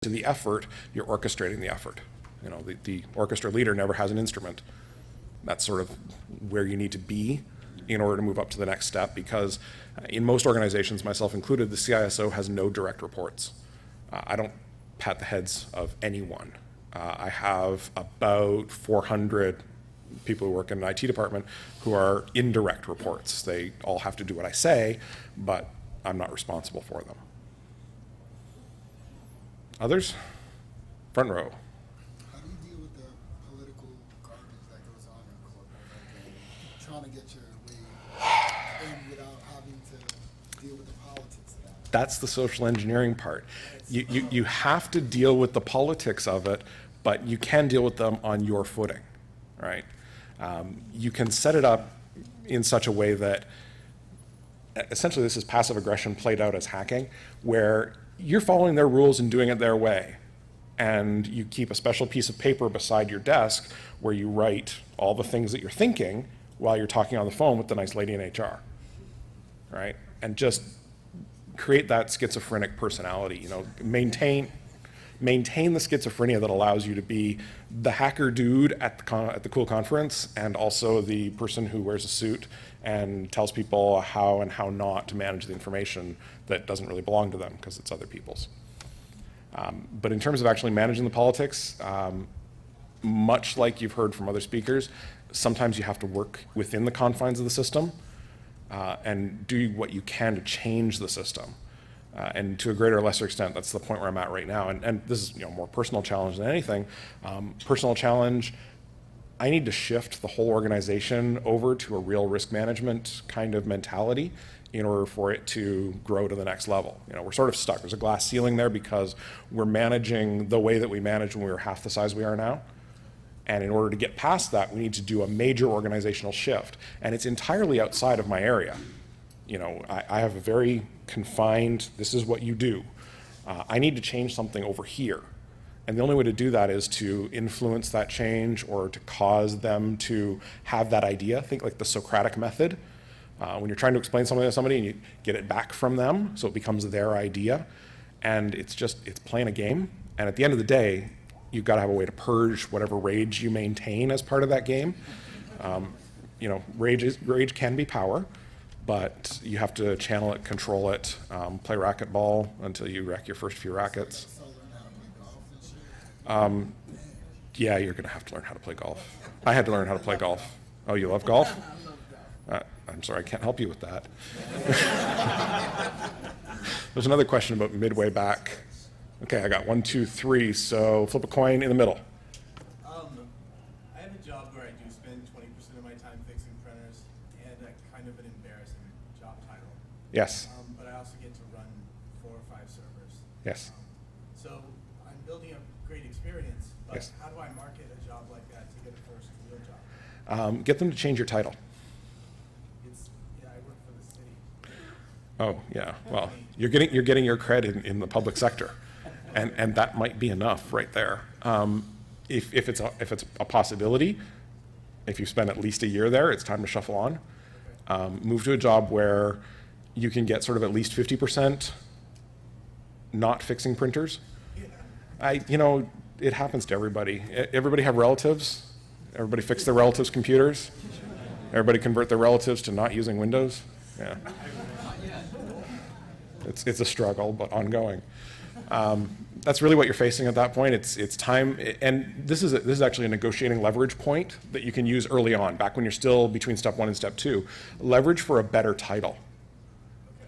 to the effort, you're orchestrating the effort. You know, the orchestra leader never has an instrument. That's sort of where you need to be in order to move up to the next step, because in most organizations, myself included, the CISO has no direct reports. I don't pat the heads of anyone. I have about 400 people who work in an IT department who are indirect reports. They all have to do what I say, but I'm not responsible for them. Others? Front row. How do you deal with the political garbage that goes on in corporate? Like, trying to get your way in without having to deal with the politics of that. That's the social engineering part. You have to deal with the politics of it, but you can deal with them on your footing, right? You can set it up in such a way that essentially this is passive aggression played out as hacking, where you're following their rules and doing it their way. And you keep a special piece of paper beside your desk where you write all the things that you're thinking while you're talking on the phone with the nice lady in HR, right? And just create that schizophrenic personality, you know, maintain the schizophrenia that allows you to be the hacker dude at the cool conference and also the person who wears a suit and tells people how and how not to manage the information that doesn't really belong to them because it's other people's. But in terms of actually managing the politics, much like you've heard from other speakers, sometimes you have to work within the confines of the system and do what you can to change the system. And to a greater or lesser extent, that's the point where I'm at right now. And this is, you know, more personal challenge than anything. Personal challenge, I need to shift the whole organization over to a real risk management kind of mentality in order for it to grow to the next level. You know, we're sort of stuck. There's a glass ceiling there because we're managing the way that we managed when we were half the size we are now. And in order to get past that, we need to do a major organizational shift. And it's entirely outside of my area. You know, I have a very confined, this is what you do. I need to change something over here. And the only way to do that is to influence that change or to cause them to have that idea. Think like the Socratic method. When you're trying to explain something to somebody and you get it back from them, so it becomes their idea. And it's playing a game. And at the end of the day, you've got to have a way to purge whatever rage you maintain as part of that game. You know, rage can be power, but you have to channel it, control it, play racquetball until you wreck your first few rackets. Yeah, you're going to have to learn how to play golf. I had to learn how to play golf. Oh, you love golf? I'm sorry, I can't help you with that. There's another question about midway back. Okay, I got 1, 2, 3, so flip a coin in the middle. I have a job where I do spend 20% of my time fixing printers and a kind of an embarrassing job title. Yes. But I also get to run 4 or 5 servers. Yes. So I'm building a great experience, but Yes. how do I market a job like that to get a first real job? Get them to change your title. I work for the city. Oh, yeah. Well, you're getting your credit in the public sector, and that might be enough right there. If it's a possibility, if you spend at least a year there, it's time to shuffle on. Move to a job where you can get sort of at least 50% not fixing printers. You know, it happens to everybody. Everybody have relatives. Everybody fix their relatives' computers. Everybody convert their relatives to not using Windows. Yeah. It's a struggle, but ongoing. That's really what you're facing at that point. It's time, and this is actually a negotiating leverage point that you can use early on, back when you're still between step 1 and step 2. Leverage for a better title.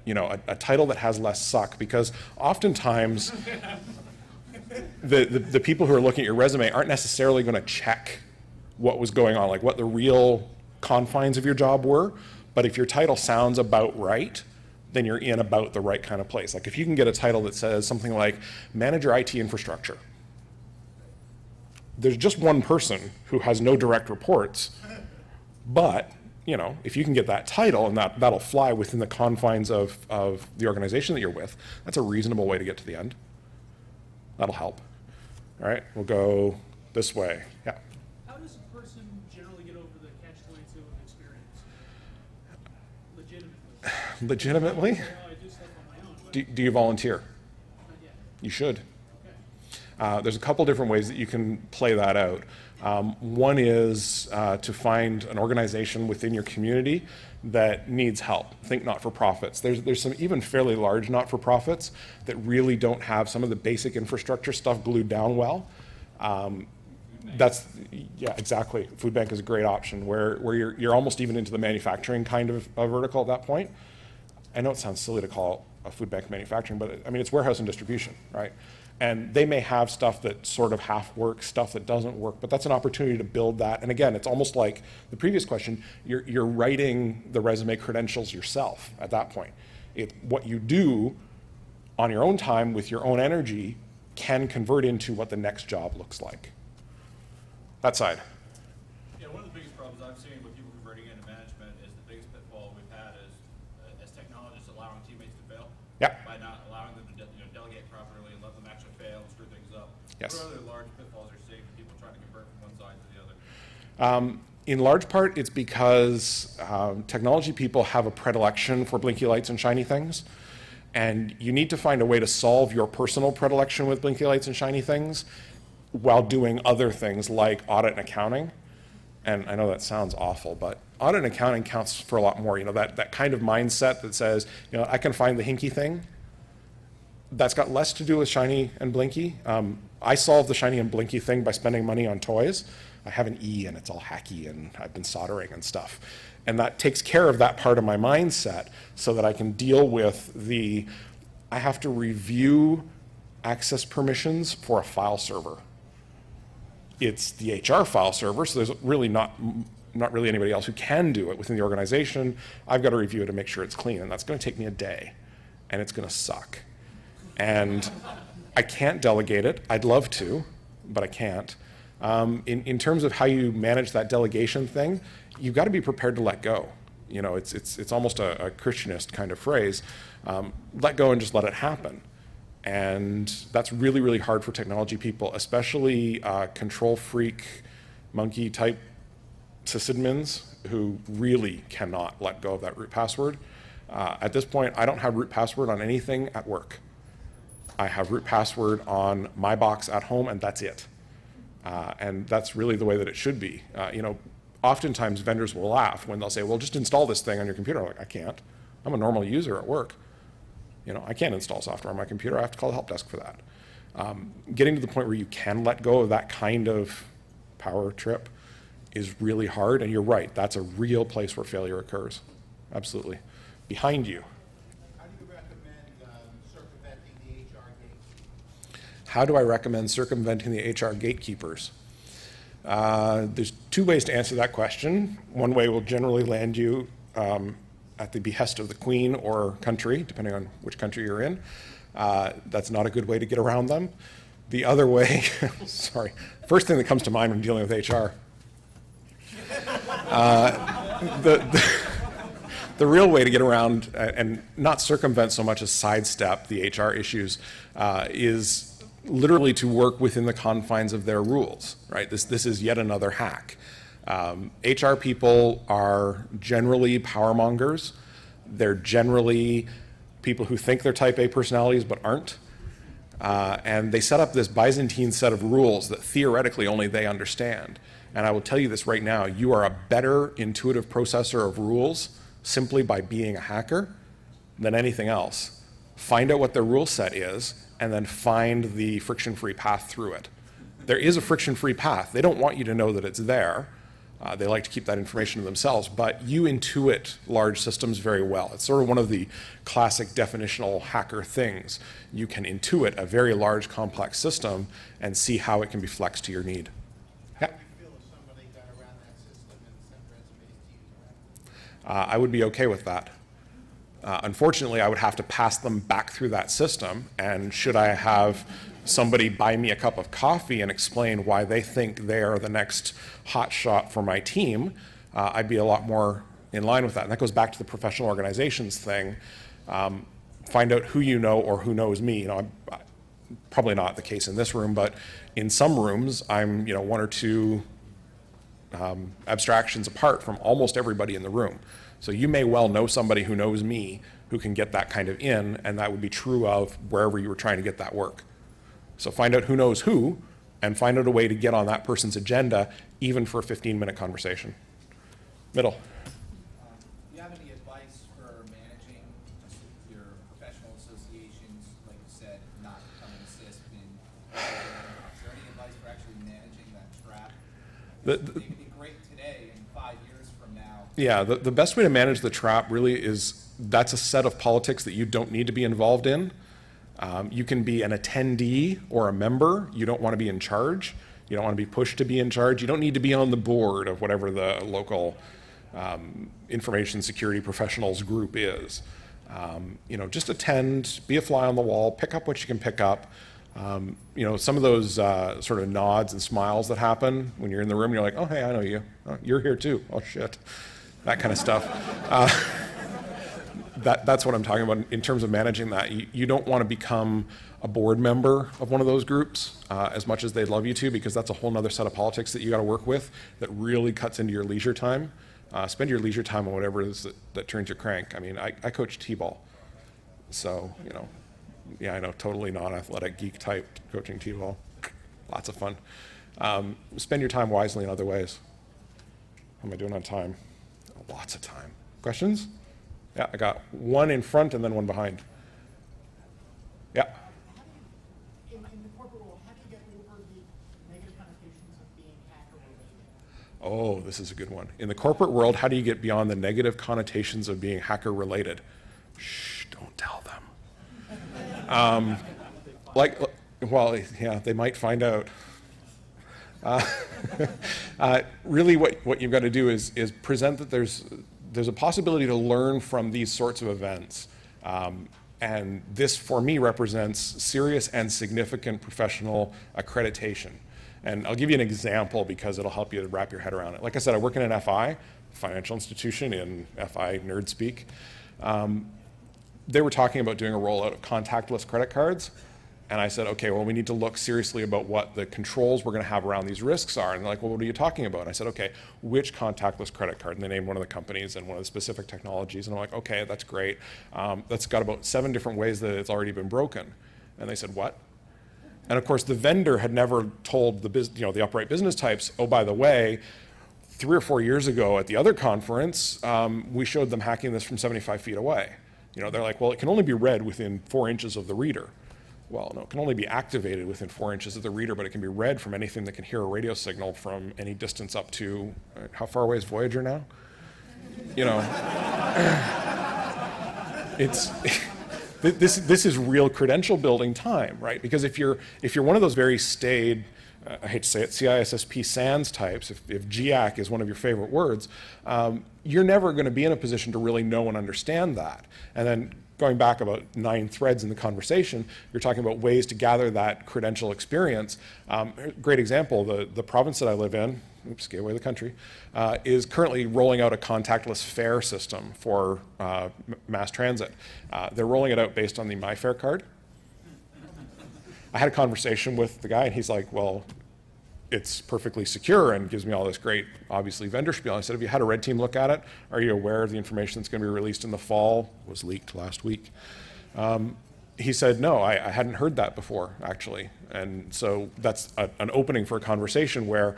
You know, a title that has less suck, because oftentimes the people who are looking at your resume aren't necessarily going to check what was going on, like what the real confines of your job were. But if your title sounds about right, then you're in about the right kind of place. Like if you can get a title that says something like manager IT infrastructure, there's just one person who has no direct reports, but you know, if you can get that title and that'll fly within the confines of the organization that you're with, that's a reasonable way to get to the end. That'll help. All right, we'll go this way. Yeah. How does a person generally get over the catch-22 of experience? Legitimately. Legitimately? I do stuff on my own, but Do you volunteer? not yet. You should. Okay. There's a couple different ways that you can play that out. One is to find an organization within your community that needs help. Think not-for-profits. There's some even fairly large not-for-profits that really don't have some of the basic infrastructure stuff glued down well. Yeah, exactly. Food bank is a great option where you're almost even into the manufacturing kind of vertical at that point. I know it sounds silly to call a food bank manufacturing, but I mean, it's warehouse and distribution, right? And they may have stuff that sort of half works, stuff that doesn't work, but that's an opportunity to build that. And again, it's almost like the previous question, you're writing the resume credentials yourself at that point. What you do on your own time with your own energy can convert into what the next job looks like. That side. Yeah, one of the biggest problems I've seen with people converting into management is the biggest pitfall we've had is, as technologists, allowing teammates to fail. Yeah. By not allowing them to delegate properly and let them actually fail and screw things up. Yes. What are other large pitfalls you're seeing for people trying to convert from one side to the other? In large part, it's because technology people have a predilection for blinky lights and shiny things. And you need to find a way to solve your personal predilection with blinky lights and shiny things while doing other things like audit and accounting. And I know that sounds awful, but audit and accounting counts for a lot more. You know, that kind of mindset that says, you know, I can find the hinky thing. That's got less to do with shiny and blinky. I solved the shiny and blinky thing by spending money on toys. I have an E and it's all hacky and I've been soldering and stuff. And that takes care of that part of my mindset so that I can deal with I have to review access permissions for a file server. It's the HR file server, so there's really not really anybody else who can do it within the organization. I've got to review it to make sure it's clean, and that's going to take me a day, and it's going to suck. And I can't delegate it. I'd love to, but I can't. In terms of how you manage that delegation thing, you've got to be prepared to let go. You know, it's almost a Christianist kind of phrase. Let go and just let it happen. And that's really, really hard for technology people, especially control freak, monkey type sysadmins who really cannot let go of that root password. At this point, I don't have root password on anything at work. I have root password on my box at home, and that's it. And that's really the way that it should be. You know, oftentimes vendors will laugh when they'll say, well, just install this thing on your computer. I'm like, I can't. I'm a normal user at work. You know, I can't install software on my computer. I have to call the help desk for that. Getting to the point where you can let go of that kind of power trip is really hard. And you're right, that's a real place where failure occurs. Absolutely. Behind you. How do you recommend circumventing the HR gatekeepers? How do I recommend circumventing the HR gatekeepers? There's two ways to answer that question. One way will generally land you at the behest of the Queen or country, depending on which country you're in. That's not a good way to get around them. The other way, sorry, first thing that comes to mind when dealing with HR. The real way to get around and not circumvent so much as sidestep the HR issues is literally to work within the confines of their rules, right? This is yet another hack. HR people are generally power mongers. They're generally people who think they're type A personalities but aren't. And they set up this Byzantine set of rules that theoretically only they understand. And I will tell you this right now, you are a better intuitive processor of rules simply by being a hacker than anything else. Find out what their rule set is and then find the friction-free path through it. There is a friction-free path. They don't want you to know that it's there. They like to keep that information to themselves, but you intuit large systems very well. It's sort of one of the classic definitional hacker things. You can intuit a very large, complex system and see how it can be flexed to your need. How would you feel if somebody got around that system and sent resumes to you directly? I would be okay with that. Unfortunately, I would have to pass them back through that system, and should I have somebody buy me a cup of coffee and explain why they think they are the next hot shot for my team, I'd be a lot more in line with that. And that goes back to the professional organizations thing. Find out who you know or who knows me. You know, probably not the case in this room, but in some rooms, I'm one or two abstractions apart from almost everybody in the room. So you may well know somebody who knows me who can get that kind of in, and that would be true of wherever you were trying to get that work. So find out who knows who, and find out a way to get on that person's agenda, even for a 15-minute conversation. Middle. Do you have any advice for managing your professional associations, like you said, not becoming a CISP? Is there any advice for actually managing that trap? It could be great today, and 5 years from now. Yeah, the best way to manage the trap really is, that's a set of politics that you don't need to be involved in. You can be an attendee or a member. You don't want to be in charge. You don't want to be pushed to be in charge. You don't need to be on the board of whatever the local information security professionals group is. You know, just attend, be a fly on the wall, pick up what you can pick up. You know, some of those sort of nods and smiles that happen when you're in the room, you're like, oh, hey, I know you. Oh, you're here too. Oh, shit. That kind of stuff. That's what I'm talking about in terms of managing that. You don't want to become a board member of one of those groups as much as they'd love you to, because that's a whole nother set of politics that you got to work with that really cuts into your leisure time. Spend your leisure time on whatever it is that turns your crank. I mean, I coach T-ball. So, you know, yeah, I know, totally non-athletic geek type coaching T-ball. Lots of fun. Spend your time wisely in other ways. How am I doing on time? Lots of time. Questions? Yeah, I got one in front and then one behind. Yeah. In the corporate world, how do you get over the negative connotations of being hacker related? Oh, this is a good one. In the corporate world, how do you get beyond the negative connotations of being hacker related? Shh, don't tell them. Well, yeah, they might find out. Really what you've got to do is present that there's a possibility to learn from these sorts of events. And this, for me, represents serious and significant professional accreditation. And I'll give you an example because it'll help you wrap your head around it. Like I said, I work in an FI, financial institution in FI nerd speak. They were talking about doing a rollout of contactless credit cards. And I said, okay, well, we need to look seriously about what the controls we're going to have around these risks are. And they're like, well, what are you talking about? And I said, okay, which contactless credit card? And they named one of the companies and one of the specific technologies. And I'm like, okay, that's great. That's got about 7 different ways that it's already been broken. And they said, what? And of course, the vendor had never told the upright business types, oh, by the way, 3 or 4 years ago at the other conference, we showed them hacking this from 75 feet away. You know, they're like, well, it can only be read within 4 inches of the reader. Well, no, it can only be activated within 4 inches of the reader, but it can be read from anything that can hear a radio signal from any distance up to, how far away is Voyager now? You know, this is real credential building time, right? Because if you're one of those very staid, I hate to say it, CISSP SANS types, if GIAC is one of your favorite words, you're never going to be in a position to really know and understand that. And then going back about 9 threads in the conversation, you're talking about ways to gather that credential experience. Great example, the province that I live in, oops, Gateway of the country, is currently rolling out a contactless fare system for mass transit. They're rolling it out based on the MyFare card. I had a conversation with the guy and he's like, well, it's perfectly secure and gives me all this great, obviously, vendor spiel. I said, have you had a red team look at it? Are you aware of the information that's going to be released in the fall? It was leaked last week. He said, no, I hadn't heard that before, actually. And so that's an opening for a conversation where,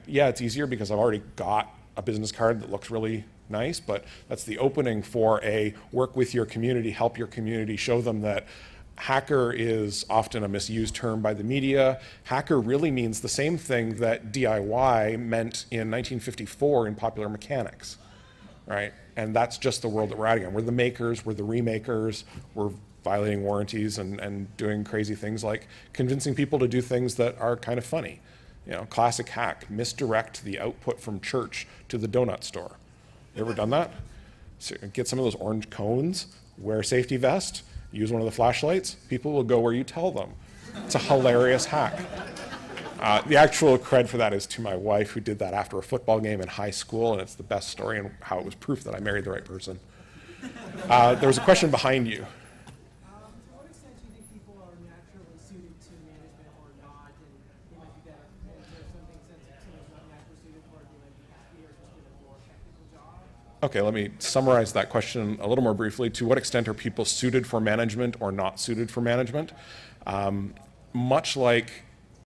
yeah, it's easier because I've already got a business card that looks really nice, but that's the opening for a work with your community, help your community, show them that hacker is often a misused term by the media. Hacker really means the same thing that DIY meant in 1954 in popular mechanics, right? And that's just the world that we're at again. We're the makers, we're the remakers, we're violating warranties and doing crazy things like convincing people to do things that are kind of funny. You know, classic hack, misdirect the output from church to the donut store. You ever done that? So get some of those orange cones, wear a safety vest, use one of the flashlights, people will go where you tell them. It's a hilarious hack. The actual cred for that is to my wife, who did that after a football game in high school, and it's the best story and how it was proof that I married the right person. There was a question behind you. To what extent do you think people are naturally suited to management or not, and they might be better, is there something sense someone's not naturally suited for, they might be happy or just in a more technical job? Okay, let me summarize that question a little more briefly. To what extent are people suited for management or not suited for management? much like